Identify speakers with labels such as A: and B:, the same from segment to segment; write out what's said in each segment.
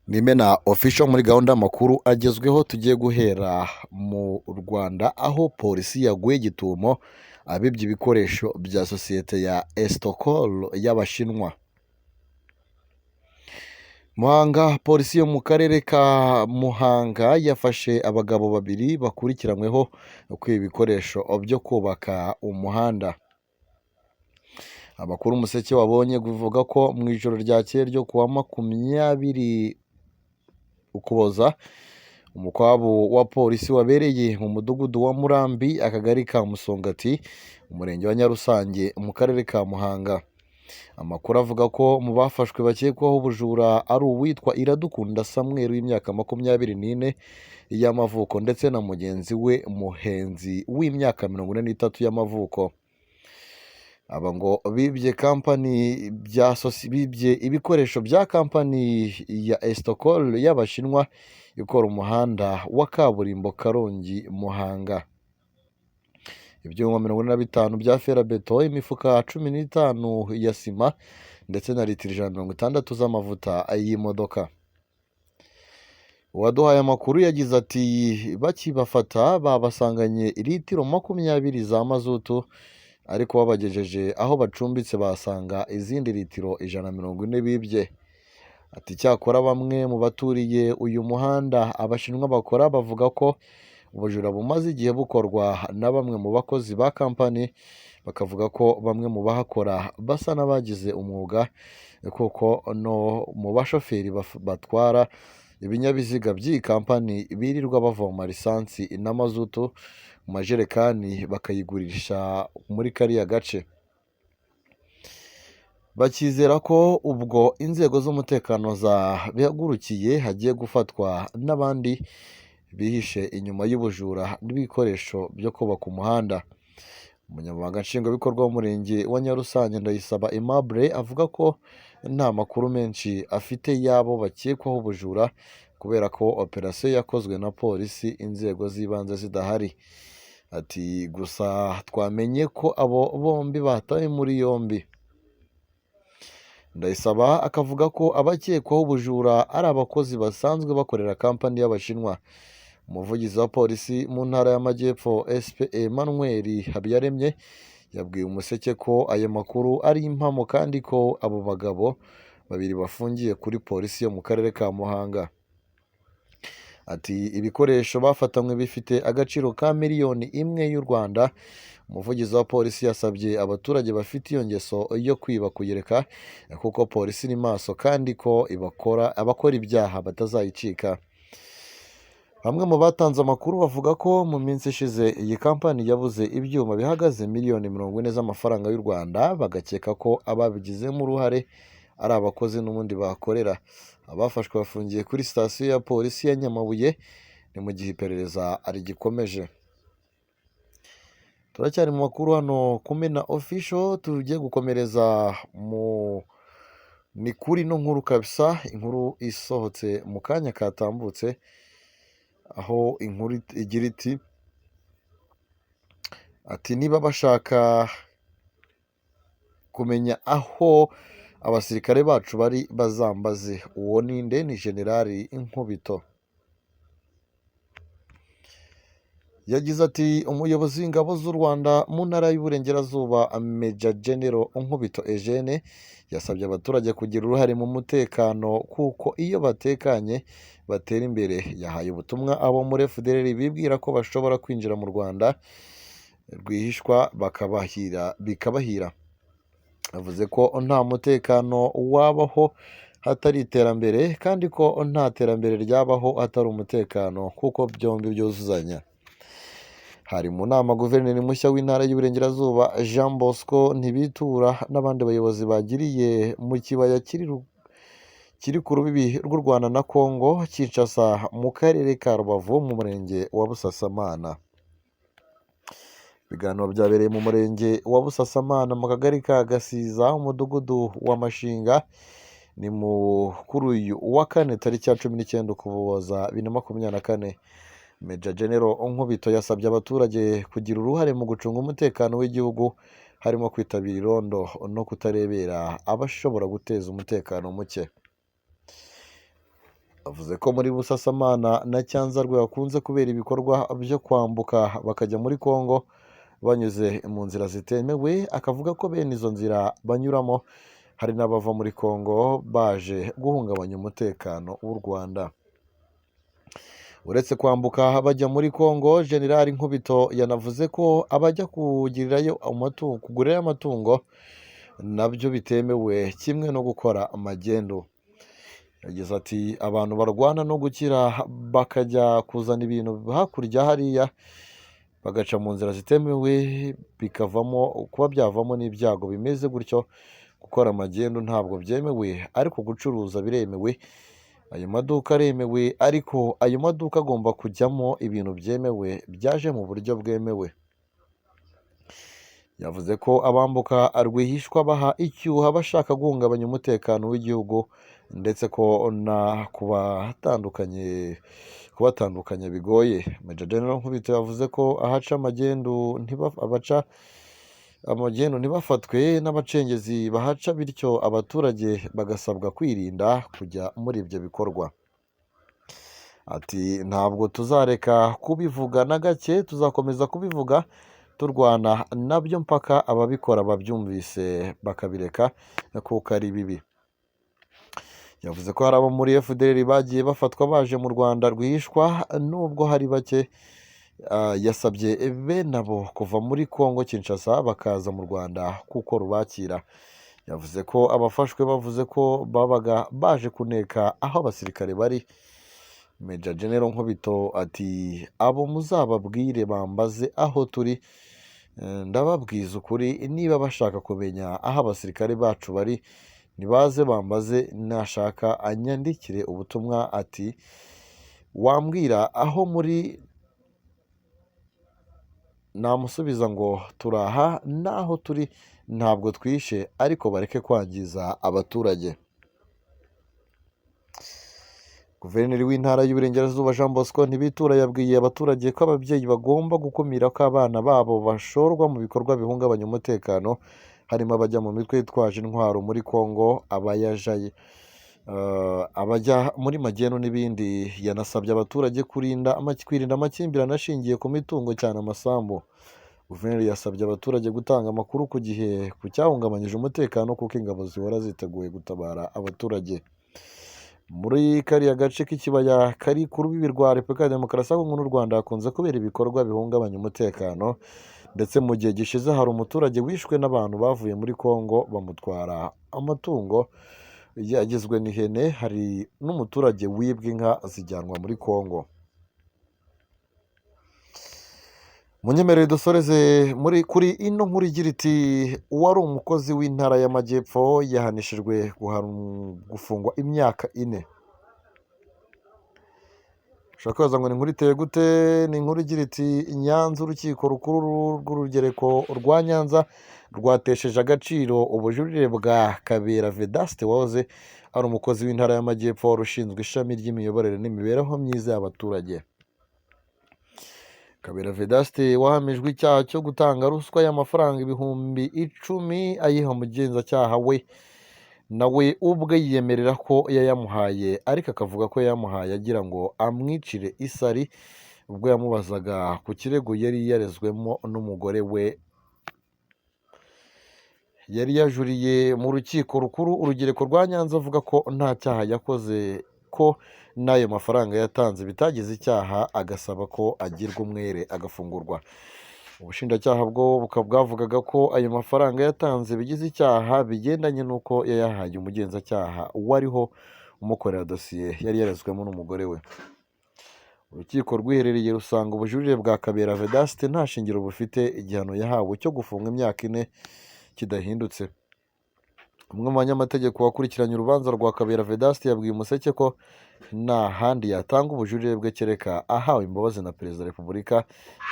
A: Nimena official muri gahunda y'amakuru agezweho tugiye guhera mu Rwanda aho polisi yaguye gitumo abibye ibikoresho bya sosiyete ya Estocol y'Abashinwa. Muhanga, polisi yo mu karere ka Muhanga yafashe abagabo babiri bakurikiranyweho kwiba ibikoresho byo kubaka umuhanda. Abakuru umuseke wabonye bivuga ko mu ijoro ryakeye ryo kuwa 20 Ukuboza, umukwabu wa polisi wabereye mu mudugudu wa Murambi, akagari ka Musongati, umurenge wa Nyarusange mu karere ka Muhanga. Amakuru avuga ko mu bafashwe bakekwaho ubujura ari uwitwa Iradukunda Samuel w'imyaka 24 y'amavuko ndetse na mugenzi we Muhenzi w'imyaka 43 y'amavuko. Aba ngo bibye ibikoresho bya kampani ya Estocol y'Abashinwa ikora umuhanda wa kaburimbo Karongi Muhanga. Ibyuma 45 bya ferabeto, imifuka 15 ya sima ndetse na litiro 160 z'amavuta y'imodoka. Uwaduhaye amakuru yagize ati bakibafata babasanganye litiro 20 za mazutu, ariko babagejeje aho bacumbitse basanga izindi litiro 140 bibye. Ati cyakora bamwe mu baturiye uyu muhanda Abashinwa bakora bavuga ko ubujura bumaze igihe bukorwa na bamwe mu bakozi ba kampani, bakavuga ko bamwe mu bahakora basa n'abagize umwuga kuko no mu bashoferi batwara ibinyabiziga by'iyi kampani birirwa bavoma lisansi n'amazutu mu majerekani bakayigurisha muri kariya gace. Bakizera ko ubwo inzego z'umutekano zabihagurukiye hagiye gufatwa n'abandi bihishe inyuma y'ubujura n'ibikoresho byo kubaka umuhanda. Umunyamabanga nshingwabikorwa w'umurenge wa Nyarusange Ndayisaba Aimable avuga ko nta makuru menshi afite y'abo bakekwaho ubujura kubera ko operasiyo yakozwe na polisi inzego z'ibanze zidahari. Ati gusa twamenye ko abo bombi batawe muri yombi. Ndayisaba akavuga ko abakekwaho ubujura ari abakozi basanzwe bakorera kampani y'Abashinwa. Umuvugizi wa polisi mu ntara y'Amajyepfo SP Emmanuel Habiyaremye yabwiye umuseke ko aya makuru ari impamo kandi ko abo bagabo babiri bafungiye kuri polisi yo mu karere ka Muhanga. Ati ibikoresho bafatanywe bifite agaciro ka miliyoni 1 y'u Rwanda. Umuvugizi wa polisi yasabye abaturage bafite iyo ngeso yo kwiba kuyireka kuko polisi ni maso kandi ko abakora ibyaha batazayicika. Bamwe mu batanze amakuru bavuga ko mu minsi ishize iyi kampani yabuze ibyuma bihagaze miliyoni 40 z'amafaranga y'u Rwanda, bagakeka ko ababigizemo uruhare ari abakozi n'ubundi bakorera. Abafashwe bafungiye kuri sitasiyo ya polisi ya Nyamabuye, ni mu gihe iperereza rigikomeje. Turacyari mu makuru hano Kumena official, tugiye gukomereza ni kuri no nkuru kabisa, inkuru isohotse mu kanya katambutse, aho inkuru igira ati niba bashaka kumenya aho abasirikare bacu bari bazambaze. Uwo ninde? Ni Generali Inkubito. Yagize ati umuyobozi w'ingabo z'u Rwanda mu ntara y'Uburengerazuba Major General Inkubito Eugene yasabye abaturage kugira uruhare mu mutekano kuko iyo batekanye batera imbere. Yahaye ubutumwa abo muri FDLR bibwira ko bashobora kwinjira mu Rwanda rwihishwa bikabahira. Avuze ko nta mutekano wabaho hatari iterambere kandi ko nta terambere ryabaho hatari umutekano kuko byombi byuzuzanya. Hari mu nama guverineri mushya w'intara y'Uburengerazuba Jean Bosco Ntibitura n'abandi bayobozi bagiriye mu kibaya kiri ku rubibi rw'u Rwanda na Congo Kinshasa mu karere ka Rubavu mu murenge wa Busasamana. Ibiganiro byabereye mu murenge wa Busasamana mu kagari ka Gasiza umudugudu wa Mashinga ni kuri uyu wa kane tariki ya 19 Ukuboza 2024. Major General Inkubito yasabye abaturage kugira uruhare mu gucunga umutekano w'igihugu, harimo kwitabira irondo no kutarebera abashobora guteza umutekano muke. avuze ko muri Busasamana na Cyanzarwe hakunze kubera ibikorwa byo kwambuka bakajya muri Kongo banyuze mu nzira zitemewe, akavuga ko bene izo nzira banyuramo hari n'abava muri Kongo baje guhungabanya umutekano w'u Rwanda. Uretse kwambuka bajya muri Kongo, General Nkubito yanavuze ko abajya kugurirayo amatungo nabyo bitemewe kimwe no gukora magendu. Yagize ati abantu barwana no gukira bakajya kuzana ibintu hakurya hariya bagaca mu nzira zitemewe bikavamo kuba byavamo n'ibyago bimeze gutyo. Gukora magendu ntabwo byemewe, ariko gucuruza biremewe. Ayo maduka aremewe, ariko ayo maduka agomba kujyamo ibintu byemewe byaje mu buryo bwemewe. Yavuze ko abambuka rwihishwa baha icyuha bashaka guhungabanya umutekano w'igihugu, ndetse ko na kubatandukanya bigoye. Major General Nkubito yavuze ko abaca amagendu ntibafatwe n'abacengezi bahaca, bityo abaturage bagasabwa kwirinda kujya muri ibyo bikorwa. Ati ntabwo tuzareka kubivuga na gake, tuzakomeza kubivuga turwana nabyo mpaka ababikora babyumvise bakabireka kuko ari bibi. Yavuze ko hari abo muri FDLR bagiye bafatwa baje mu Rwanda rwihishwa, nubwo hari bake. Yasabye bene abo kuva muri Kongo Kinshasa bakaza mu Rwanda kuko rubakira. Yavuze ko abafashwe bavuze ko babaga baje kuneka aho abasirikare bari. Major General Nkubito ati abo muzababwire bambaze aho turi, ndababwiza ukuri, niba bashaka kumenya aho abasirikare bacu bari nibaze bambaze, nashaka anyandikire ubutumwa ati wambwira aho muri, namusubiza ngo turaha naho turi, ntabwo twishe, ariko bareke kwangiza abaturage. Guverineri w'intara y'Iburengerazuba Jean Bosco Ntibitura yabwiye abaturage ko ababyeyi bagomba gukumira ko abana babo bashorwa mu bikorwa bihungabanya umutekano, harimo abajya mu mitwe yitwaje intwaro muri Kongo, abajya muri magendu n'ibindi. Yanasabye abaturage kwirinda amakimbirane ashingiye ku mitungo cyane amasambu. Guverineri yasabye abaturage gutanga amakuru ku gihe ku cyahungabanyije umutekano, kuko ingabo zihora ziteguye gutabara abaturage. Muri kariya gace k'ikibaya kari ku rubibi rwa Repubulika ya Demokarasi ya Kongo n'u Rwanda hakunze kubera ibikorwa bihungabanya umutekano, ndetse mu gihe gishize hari umuturage wishwe n'abantu bavuye muri Kongo bamutwara amatungo yagizwe n'ihene. Hari n'umuturage wibwe inka zijyanwa muri Kongo. Munyemerere dusoreze kuri ino nkuru igira iti uwari umukozi w'intara y'Amajyepfo yahanishijwe gufungwa imyaka 4. Ushobora kwibaza ngo ni inkuru iteye gute? Ni inkuru igira iti Nyanza, urukiko rukuru rw'urugereko rwa Nyanza rwatesheje agaciro ubujurire bwa Kabera Vedaste wahoze ari umukozi w'intara y'Amajyepfo rushinzwe ishami ry'imiyoborere n'imibereho myiza y'abaturage. Kabera Vedaste wahamijwe icyaha cyo gutanga ruswa y'amafaranga ibihumbi 10 ayiha umugenzacyaha we, nawe ubwe yiyemerera ko yayamuhaye, ariko akavuga ko yayamuhaye agira ngo amwicire isari ubwo yamubazaga ku kirego yari yarezwemo n'umugore we. Yari yajuriye mu rukiko rukuru urugereko rwa Nyanza avuga ko nta cyaha yakoze, ko n'ayo mafaranga yatanze bitagize icyaha, agasaba ko agirwa umwere agafungurwa. Ubushinjacyaha bwo bukaba bwavugaga ko ayo mafaranga yatanze bigize icyaha bigendanye n'uko yayahaye umugenzacyaha wariho umukorera dosiye yari yarezwemo n'umugore we. Urukiko rwiherereye rusanga ubujurire bwa Kabera Vedaste nta shingiro bufite, igihano yahawe cyo gufunga imyaka 4 kidahindutse. Umwe mu banyamategeko wakurikiranye urubanza rwa Kabera Vedaste yabwiye Umuseke ko nta handi yatanga ubujurire bwe kereka ahawe imbabazi na Perezida wa Repubulika,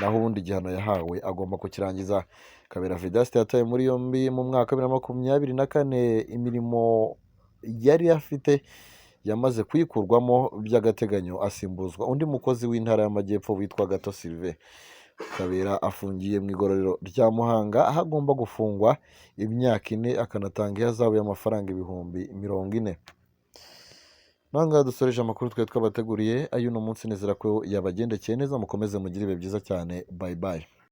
A: naho ubundi igihano yahawe agomba kukirangiza. Kabera Vedaste yatawe muri yombi mu mwaka wa 2024. Imirimo yari afite yamaze kuyikurwamo by'agateganyo, asimbuzwa undi mukozi w'intara y'Amajyepfo witwa Gato Sylvain. Kabera afungiye mu igororero rya Muhanga, aho agomba gufungwa imyaka 4 akanatanga ihazabu y'amafaranga ibihumbi 40. Aha ngaha dusoreje amakuru twari twabateguriye ay'uno munsi, nizera ko yabagendekeye neza, mukomeze mugire ibihe byiza cyane, bayi bayi.